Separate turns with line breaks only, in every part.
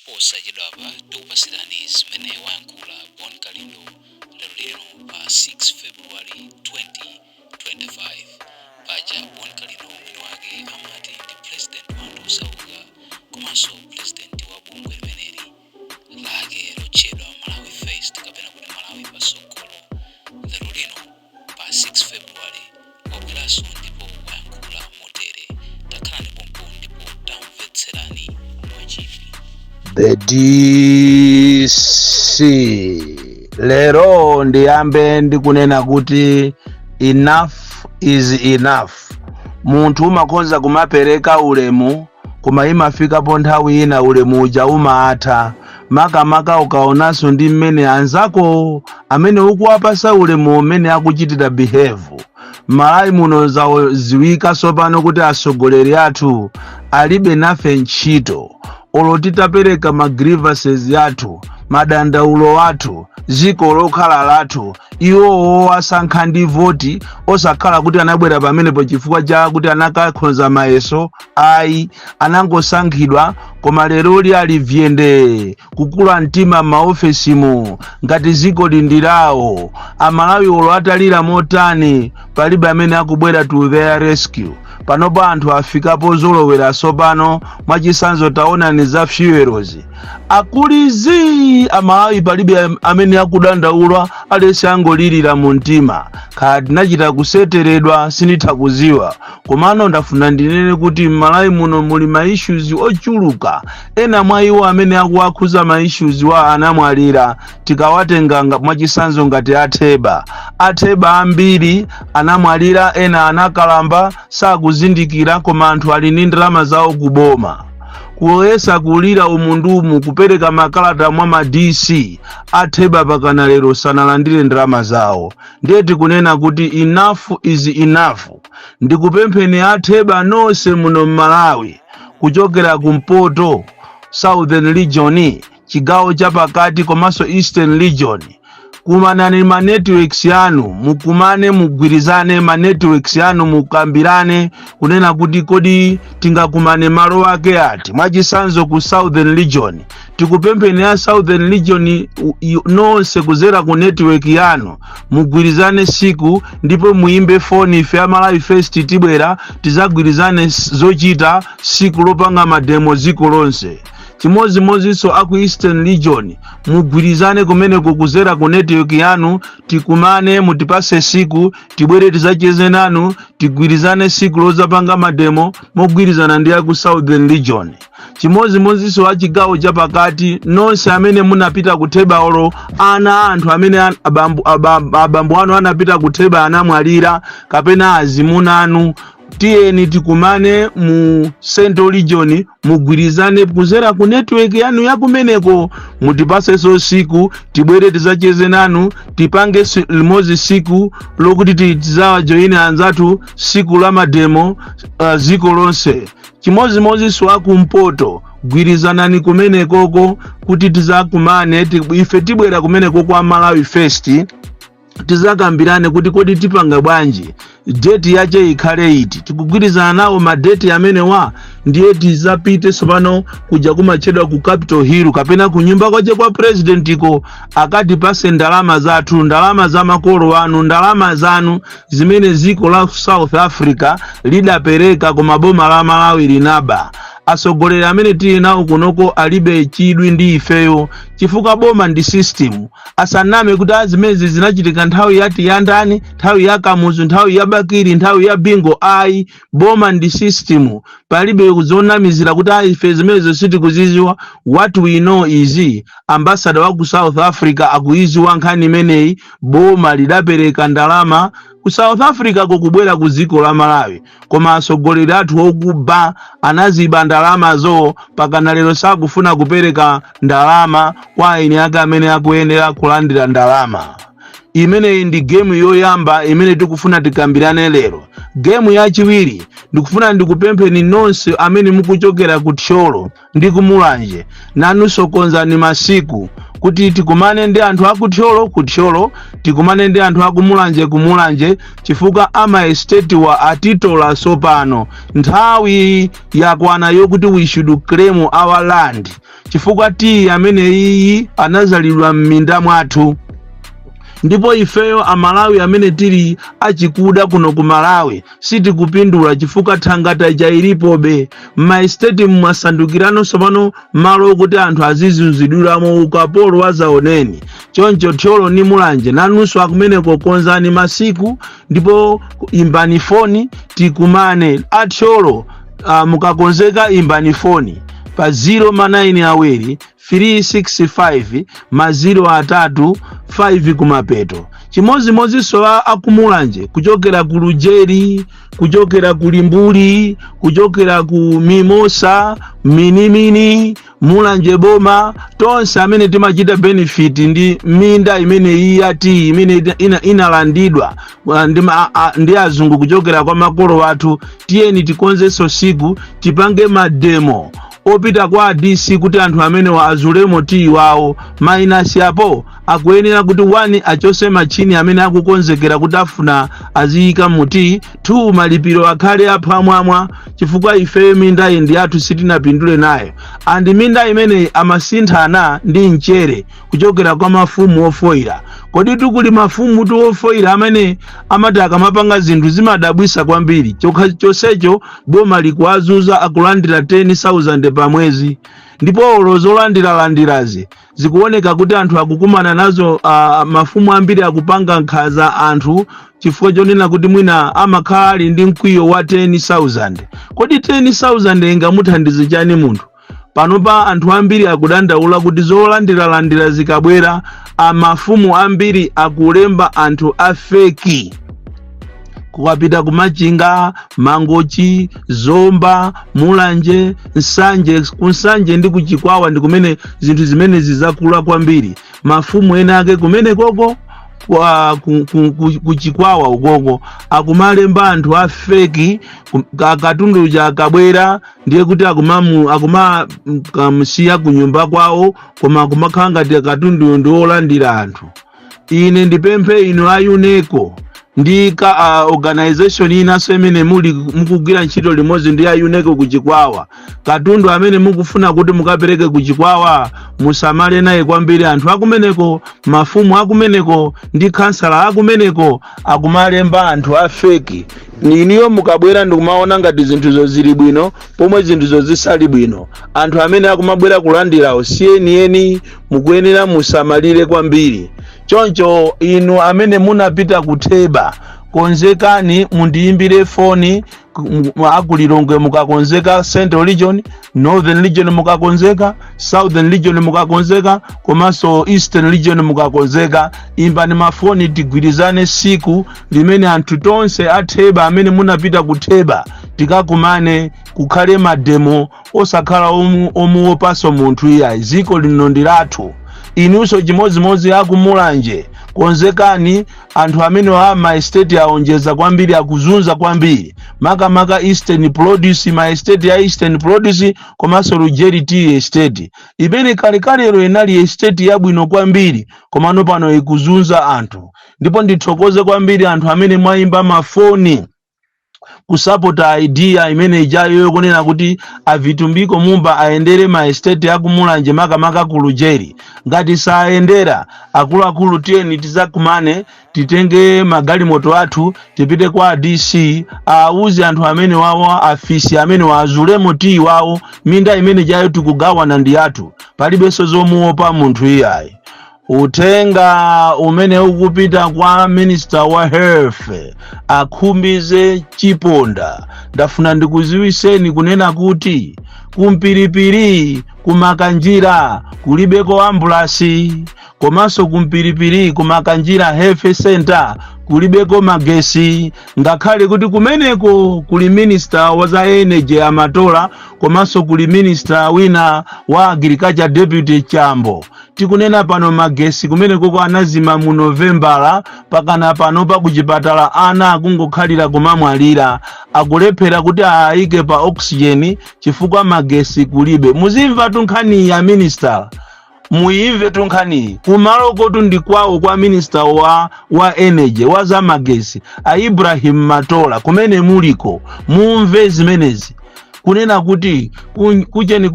posachedwapa tikupasirani zimene wayankhula Bon Kalindo lero lino pa 6 February 2025 paja Bon Kalindo mwini wake amati ndi president wanthu osauka komanso president wa bungwe limeneli lake lotchedwa Malawi First kapena kuti Malawi Patsogolo. Lero lino pa 6 February wabweranso ndipo wayankhula motere. Takhalani pompo ndipo tamvetserani mwachipi.
The DC lero ndiyambe ndikunena kuti enough is enough. Munthu umakonza kumapereka ulemu koma imafikapo nthawi ina ulemu uja umatha. Makamaka ukaonanso ndi mmene anzako amene ukuwapasa ulemu umene akuchitira behave. Malawi muno zaziwika sopano kuti atsogoleri athu alibe nafe ntchito. Olo titapereka ma grievances yathu, madandaulo athu, ziko lokhala lathu, iwo asankha ndi voti osakhala kuti anabwera pamenepo chifukwa cha kuti anakakhonza mayeso ayi anangosankhidwa koma lero ali vyende kukula mtima maofesimu ngati ziko lindirawo. Amalawi olo atalira motani palibe amene akubwera to their rescue. Panopo anthu afikapo zolowera sopano mwachisanzo taona ni za fuels akulizi. Amalawi palibe amene akudandaulwa alesi angolirira mu mtima kadi nachita kuseteredwa sinitha kuziwa. Komano ndafuna ndinene kuti Malawi muno muli ma issues ochuluka. Ena mwa iwo amene akuakhuza ma issues wa anamwalira tikawatenga mwachisanzo ngati atheba ambiri anamwalira, ena anakalamba sakuzindikira koma anthu ali ndi ndalama zawo kuboma. Kuyesa kulira umundumu kupereka makalata mwa ma DC atheba pakana lero sanalandire ndalama zawo. Ndiye tikunena kuti enough is enough. Ndikupempheni atheba nonse muno Malawi kuchokera kumpoto Southern Region, chigawo chapakati komanso Eastern Region. Kumanani ma networks yanu, mukumane mugwirizane ma networks yanu mukambirane kunena kuti kodi tingakumane malo ake ati. Mwachisanzo ku Southern Region tikupempheni ya Southern Region nonse kuzera ku network yanu mugwirizane siku ndipo muimbe phone ife ya Malawi First tibwera tizagwirizane zochita siku lopanga mademo ziko lonse. Chimodzimodzinso aku Eastern Region mugwirizane kumene kukuzera ku network yanu tikumane mutipase siku tibwere tizacheze nanu tigwirizane siku lozapanga mademo mogwirizana ndi aku Southern Region. Chimodzimodzinso achigawo chapakati nonse amene munapita kutheba olo ana anthu amene abambo anu anapita kutheba anamwalira kapena azimuna anu, tiyeni tikumane mu Central Region mugwirizane kuzera ku network yanu yakumeneko mutipase so siku tibwere tizacheze nanu tipange limodzi siku lokuti tizawajoine anzathu siku la mademo ziko lonse. Chimodzimodzinso akumpoto gwirizanani kumenekoko kuti tizakumane ife tibwera kumeneko kwa Malawi First tizakambirane kuti kodi tipanga bwanji date yache ikhale iti. Tikugwirizana nawo ma date amene ndiye tizapite sopano kuja kumachedwa ku Capitol Hill kapena ku nyumba kwache kwa president iko akatipase ndalama zathu, ndalama za makolo anu, ndalama zanu zimene ziko la South Africa lidapereka koma boma la Malawi linaba. Atsogoleri amene tili nawo kunoko alibe chidwi ndi ifeyo chifukwa boma ndi system. Asaname kuti azimezi zinachitika nthawi yati yandani, nthawi ya Kamuzu, nthawi ya Bakiri, nthawi ya Bingo ayi. Boma ndi system. Palibe kuzonamizira kuti ife zimezo sitikuziziwa. What we know is ambassador wa ku South Africa akuiziwa nkhani imeneyi. Boma lidapereka ndalama ku South Africa kukubwera ku ziko la Malawi koma atsogoleri athu okuba anaziba ndalama zo pakana lero sakufuna kupereka ndalama kwa ine ake amene akuyenera kulandira ndalama. Imene ndi game yoyamba imene tikufuna tikambirane lero. Game yachiwiri ndikufuna ndikupempheni nonse amene mukuchokera ku Tcholo ndi kumulanje nanunso konzani masiku kuti tikumane ndi anthu akuthyolo kuthyolo, tikumane ndi anthu akumulanje kumulanje, chifukwa ama estate wa atitola sopano nthawi yakwana yokuti we should claim our land, chifukwa tiyi amene iyi anazalidwa m'minda mwathu. Ndipo ifeyo amalawi amene tili achikuda kuno ku Malawi sitikupindula chifukwa thangata ilipobe. Maestate mwasandukirano sopano malo okuti anthu azizunzidwiramo ukapolo wazaoneni. Choncho thyolo ni mulanje nanunso akumeneko konzani masiku ndipo imbani foni tikumane. Athyolo mukakonzeka imbani foni pa 0 awiri 365 maziro 5 kumapeto. Chimozimozi so akumulanje kuchokera ku Lujeri, kuchokera ku Limbuli, kuchokera ku Mimosa, Minimini, Mulanje Boma, tonse amene timachita benefit ndi minda imene iyati imene inalandidwa ndi azungu kuchokera kwa makolo athu. Tiyeni tikonzenso siku tipange mademo opita kwa DC kuti anthu amene azulemo tiyi wawo. Minus yapo akuyenera kuti 1 achose machini amene akukonzekera kuti afuna aziyika muti, 2 malipiro akhale aphamwamwa chifukwa ife minda iyi ndi athu sitinapindule nayo. And minda imene amasinthana ndi mchere kuchokera kwa mafumu ofoira. Kodi tukuli mafumu tu ofoira amene amati akamapanga zinthu zimadabwisa kwambiri. Chonsecho boma likuwazuza akulandira 10,000 pa mwezi. Ndipo zolandiralandirazi zikuoneka kuti anthu akukumana nazo mafumu ambiri akupanga nkhaza anthu chifukwa chonena kuti mwina amakhala ali ndi mkwiyo wa 10,000. Kodi 10,000 ingamuthandize chani munthu? Panopa anthu ambiri akudandaula kuti zolandiralandira zikabwera mafumu ambiri akulemba anthu afeki. Kukapita kumachinga, Mangochi, Zomba, Mulanje, Nsanje, kunsanje ndi kuchikwawa ndi kumene zinthu zimene zizakula kwambiri. Mafumu ena ake kumene koko kuchikwawa ukoko akumalemba anthu afeki. Katundu ja kabwera ndiye kuti akumamusiya kunyumba kwawo koma akumakhala ngati katundu ndi olandira anthu. Ine ndipemphe ino ayuneko ndi organization inaso imene mukugwira ntchito limodzi ndi ayuneko kuchikwawa. Katundu amene mukufuna kuti mukapereke kuchikwawa musamale naye kwambiri. Anthu akumeneko, mafumu akumeneko ndi kansala akumeneko akumalemba anthu afeki. Niniyo mukabwera ndikumaona ngati zinthu zili bwino pomwe zinthu zisali bwino. Anthu amene akumabwera kulandirawo siyeni mukuyenera musamalire kwambiri. Choncho inu amene munapita kutheba konzekani mundiyimbire foni. Akulilongwe mukakonzeka, Central Region, Northern Region mukakonzeka, Southern Region mukakonzeka, komanso Eastern Region mukakonzeka. Imbani mafoni tigwirizane siku limene anthu tonse atheba amene munapita kutheba tikakumane kukhale mademo osakhala omuopaso munthu iya. Ziko lino ndi lathu. Inunso chimozimozi akumulanje konzekani. Anthu amene ma estate aonjeza kwambiri akuzunza kwambiri. Maka Eastern Produce, ma estate ya Eastern Produce komanso Lujeri Tea Estate imene kalekalero inali estate yabwino kwambiri komano pano ikuzunza anthu. Ndipo ndithokoze kwambiri anthu amene mwayimba mafoni kusapota idea imene ijayo yokunena kuti avitumbiko mumba aendere ma estate akumulanje maka ku Lujeri. Ngati saendera akuluakulu tiyeni tizakumane titenge magalimoto athu tipite kwa DC auze anthu amene wawo afisi amene wazulemo tiyi wawo minda imene jayo tikugawana ndi athu. Palibenso zomuopa munthu iyayi. Utenga umene ukupita kwa Minister wa Health Akhumbize Chiponda. Ndafuna ndikuziwiseni kunena kuti kumpiripiri kumakanjira kulibeko ambulasi, komanso kumpiripiri kumakanjira health center kulibeko magesi. Ngakhale kuti kumeneko kuli Minister wa za Energy Amatola komanso kuli Minister wina wa Agriculture Deputy Chambo. Tikunena pano magesi kumeneko kwa anazima mu Novembala pakana pano pa kuchipatala ana akungokhalira kumamwalira akulephera kuti aike pa oxygen chifukwa magesi kulibe. Muzimva tunkhani ya Minister muimve tunkhani kumalo kotu ndi kwawo kwa minister wa energy wa zamagesi a Ibrahim Matola kumene muliko mumve zimenezi kunena kuti kucheni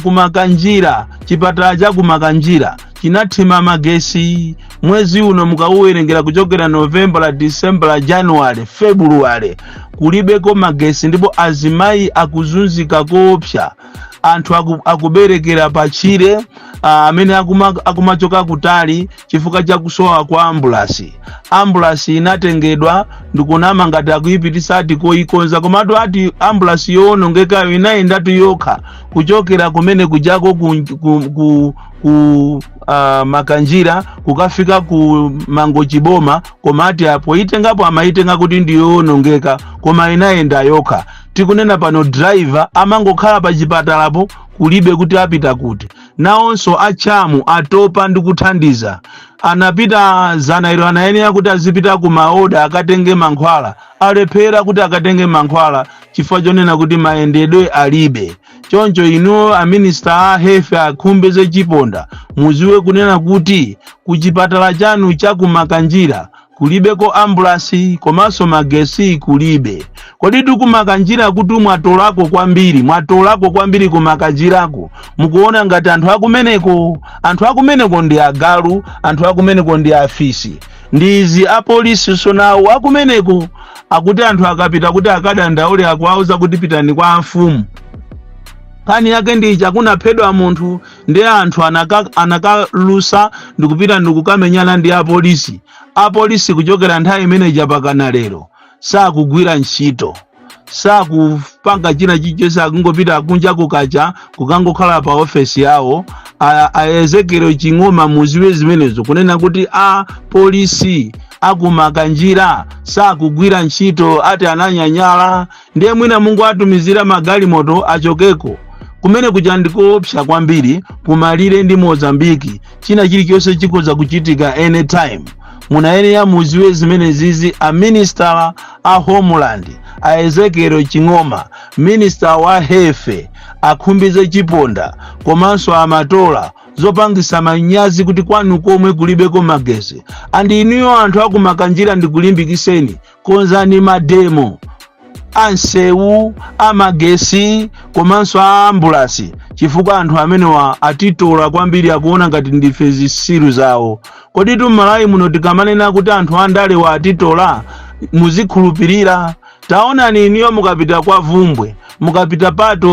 kumakanjira chipatala cha kumakanjira chinathima magesi mwezi uno mukauwerengera kuchokera November, December, January, February kulibeko magesi ndipo azimayi akuzunzika koopsa anthu akuberekera pachire amene akumachoka kutali chifukwa cha kusowa kwa ambulance inatengedwa ndikunama ngati akuyipitisa ati koikonza komatu ati ambulance yowonongekayo inayendatu yokha kuchokera kumene kujako ku makanjira kukafika ku Mangochiboma koma ati apo itengapo amaitenga kuti ndiyowonongeka koma inayenda yokha. Tikunena pano driver amangokhala pa chipatalapo kulibe kuti apita kuti. Nawonso achamu atopa ndi kuthandiza anapita zanairo anayenera kuti azipita ku maoda akatenge mankhwala alephera kuti akatenge mankhwala chifukwa chonena kuti mayendedwe alibe. Choncho inu a minister a health akhumbeze chiponda muziwe kunena kuti kuchipatala chanu cha kumakanjira kulibeko ambulance komanso magesi kulibe. Kodi kumakanjira kuti mwatolako kwambiri kumakanjirako mukuona ngati anthu akumeneko ndi agalu, anthu akumeneko ndi afisi. Ndizi apolisi sonawo akumeneko akuti anthu akapita kuti akadandaule akuauza kuti pitani kwa mfumu. Kani yake ndichi akunaphedwa munthu ndi anthu anakalusa ndikupita ndikukamenyana ndi apolisi. Apolisi kuchokera nthawi imene japakana lero sakugwira ntchito, sakupanga china chilichonse akungopita kunja kukacha kukangokhala pa ofesi yawo. Ezekiel Ching'oma muziwe zimenezo kunena kuti polisi akumakanjira sakugwira ntchito ati ananyanyala ndiye mwina Mungu atumizira magalimoto achokeko kumene kuchandikoopsa kwambiri kumalire ndi Mozambiki. China chilichonse chikoza kuchitika anytime. Munayenera muziwe zimenezizi a minister a homeland a Ezekiel Ching'oma, minister wa health akhumbize chiponda komanso amatola zopangisa manyazi kuti kwanu komwe kulibeko magesi. Andi inuyo anthu akumakanjira ndikulimbikiseni konzani mademo ansewu amagesi komanso ambulance chifukwa anthu amenewa atitola kwambiri akuona ngati ndife zisiru zawo. Kodi Malawi muno tikamanena kuti anthu andale wa atitola muzikhulupirira. Taonani iniyo mukapita kwa Vumbwe, mukapita part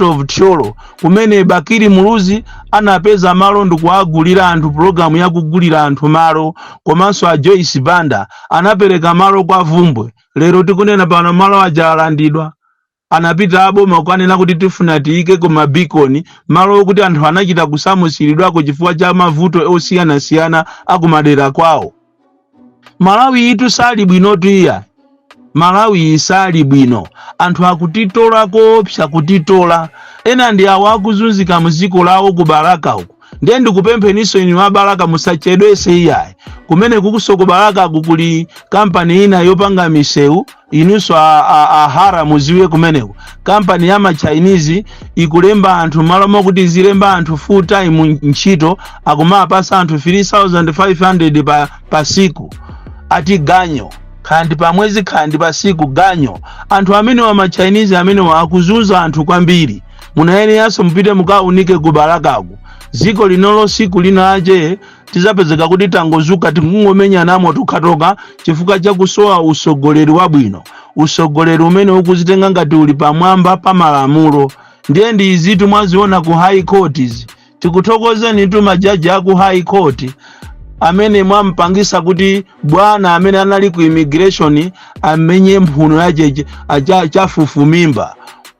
of Tcholo kumene Bakiri Muluzi anapeza malo ndikuagulira anthu programu ya kugulira anthu malo komanso a Joyce Banda anapereka malo kwa Vumbwe. Lero tikunena pano malo ajalandidwa anapita aboma kwanena kuti tifuna tiike ku mabikoni malo kuti anthu anachita kusamusiridwako chifukwa cha mavuto osiyana akumadera kwawo. Malawi itu sali bwino tuya. Malawi isali bwino. Anthu akutitola koopsa kutitola. Ena ndi awo akuzunzika muziko lawo kubaraka uku. Ndiye ndikupempheniso inu abaraka musachedwese iyayi. Kumene kukusoko baraka kukuli kampani ina yopanga misewu inuso ahara muziwe kumeneko. Kampani ya Chinese ikulemba anthu malo kuti zilemba anthu full time ntchito akumapasa anthu 3500 pa siku. Ati ganyo kandi pa mwezi kandi pa siku ganyo. Anthu amene wa Chinese amene akuzunza anthu kwambiri. Munayeneranso mupite mukaunike ku barakaku. Ziko linolo siku linaje tizapezeka kuti tangozuka tikungomenya namo tukatoka chifukwa cha kusowa usogoleri wabwino. Usogoleri umene ukuzitenga ngati uli pamwamba pa malamulo. Ndiye ndi izitu mwaziona ku high courts. Tikuthokozeni tu majaji aku high court amene mwampangisa kuti bwana amene anali ku immigration amenye mphuno yache achafufu mimba.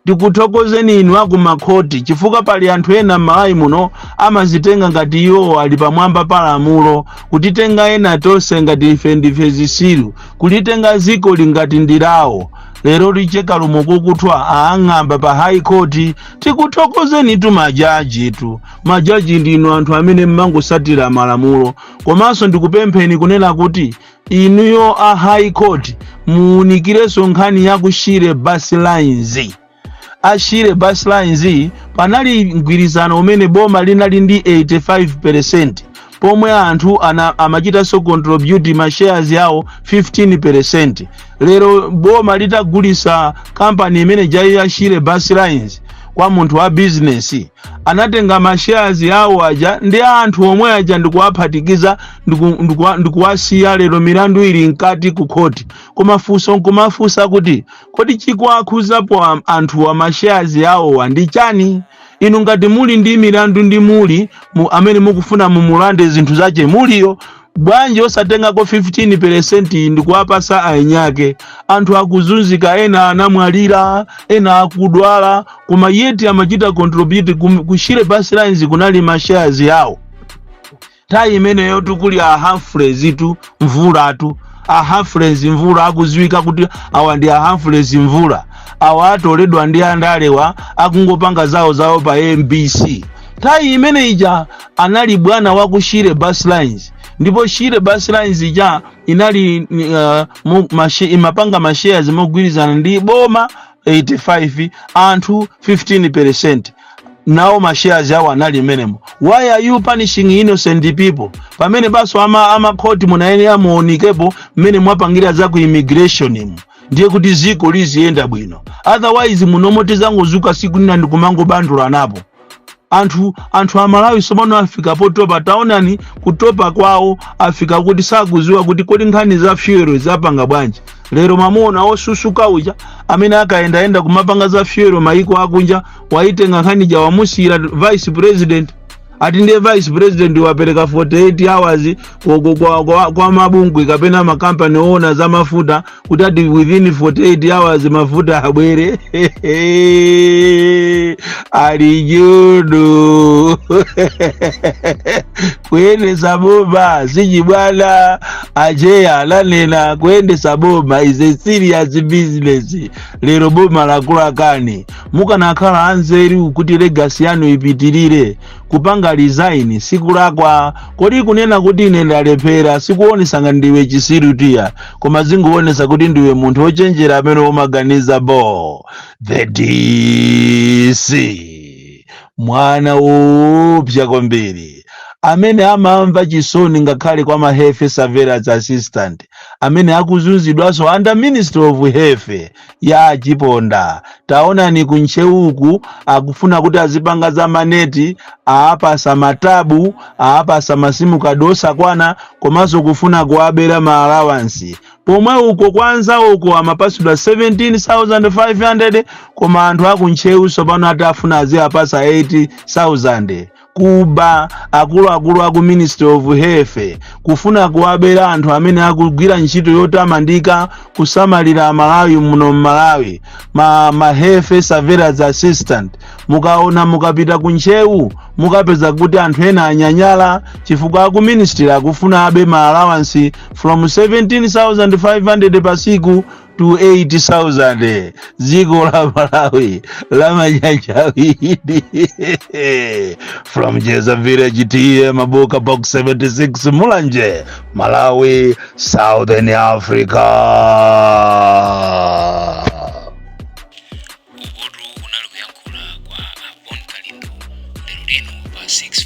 Tikuthokozeni inu akumakhoti chifukwa pali anthu ena Malawi muno amazitenga ngati iwo ali pamwamba pa lamulo, kutitenga ena tonse ngati ife ndife zisiru, kulitenga ziko lingati ndilawo. Lero licheka lumukukutwa aang'amba pa high court. Tikuthokozeni tu majaji tu. Majaji ndinu anthu amene mmangosatira malamulo. Komanso ndikupempheni kunena kuti inuyo a high court muunikireso nkhani ya kushire bus lines. ashire bus lines panali mgwirizano umene boma linali ndi 85%, pomwe anthu amachita so contribute ma shares yawo 15%. Lero boma litagulisa company imene jai ashire bus lines kwa munthu wa business, anatenga ma shares yawo aja ndi anthu omwe aja ndikuwaphatikiza ndikuwasiya lero milandu ili nkati ku court. Kumafunsa kuti kodi chikwakhuzapo anthu wa ma shares yawo ndi chani? Inu ngati muli ndi milandu ndi muli amene mukufuna mumulande zinthu zache muliyo, bwanji osatengako 15% ndikuwapasa ainyake? Anthu akuzunzika, ena anamwalira, ena akudwala, koma yeti amachita contribute kushire bus lines kunali ma shares yawo. Tayi imeneyo tukuli a Humphrey tu mvula tu, a Humphrey mvula akuziwika kuti awa ndi a Humphrey mvula, awa atoledwa ndi andalewa akungopanga zawo pa MBC. Tayi imene ija anali bwana wakushire bus lines, ndipo shire bus lines ija inali imapanga ma shares mogwirizana ndi boma 85, anthu 15%. Now ma shares yawo anali menemo. Why are you punishing innocent people? Pamene baso ama court munaene amuonikepo mene mwapangira za ku immigration ndiye kuti ziko liziyenda bwino. Otherwise munomoti zangu zuka siku nina ndikumango bandula napo. Anthu amalawi somano afika potopa, taonani kutopa kwawo afika kuti sakuziwa kuti kodi nkhani za fuel zapanga bwanji. Lero mamuona osusuka uja amene akaenda kumapanga za fuel maiko akunja, waitenga nkhani ja wamusira vice president, ati ndiye vice president wapereka 48 hours kwa mabungwe kapena makampani ona za mafuta kuti ati within 48 hours mafuta abwere. Alijudu kwende saboma siji bwana ajeya lanena kwende saboma is a serious business. Lero boma lakula kani mukanakhala anzeru kuti legacy yanu ipitirire. Kupanga resign sikulakwa, kodi kunena kuti ine ndalepera sikuonesa nga ndiwe chisiru tiya, koma zinguonesa kuti ndiwe munthu ochenjera amene umaganiza bo. The DC mwana upya kwambiri amene amamva chisoni ngakhale kwa ma health surveillance assistant amene akuzunzidwaso under Ministry of Health ya Chiponda. Taonani kuncheuku akufuna kuti azipanga za maneti, aapasa matabu, aapasa masimu kadosa kwana, komanso kufuna kuabera ma allowance. Pomwe uko kwanza uko amapasidwa 17,500, koma anthu akuncheu sopano atafuna aziapasa 80,000. Kuba akulu aku Ministry of Health kufuna kuabera anthu amene akugwira ntchito yotamandika kusamalira amalawi muno Malawi, ma health surveillance assistant. Mukaona mukapita kuncheu mukapeza kuti anthu ena anyanyala chifukwa aku ministry akufuna abe ma allowance from 17,500 pasiku to 80,000. Ziko la Malawi la manyanjawidi. From Jeza Village TM Maboka Box 76 Mulanje, Malawi, Southern Africa.
Ubodu unalo kuyankula kwa Bon Kalindo lero lino pa 6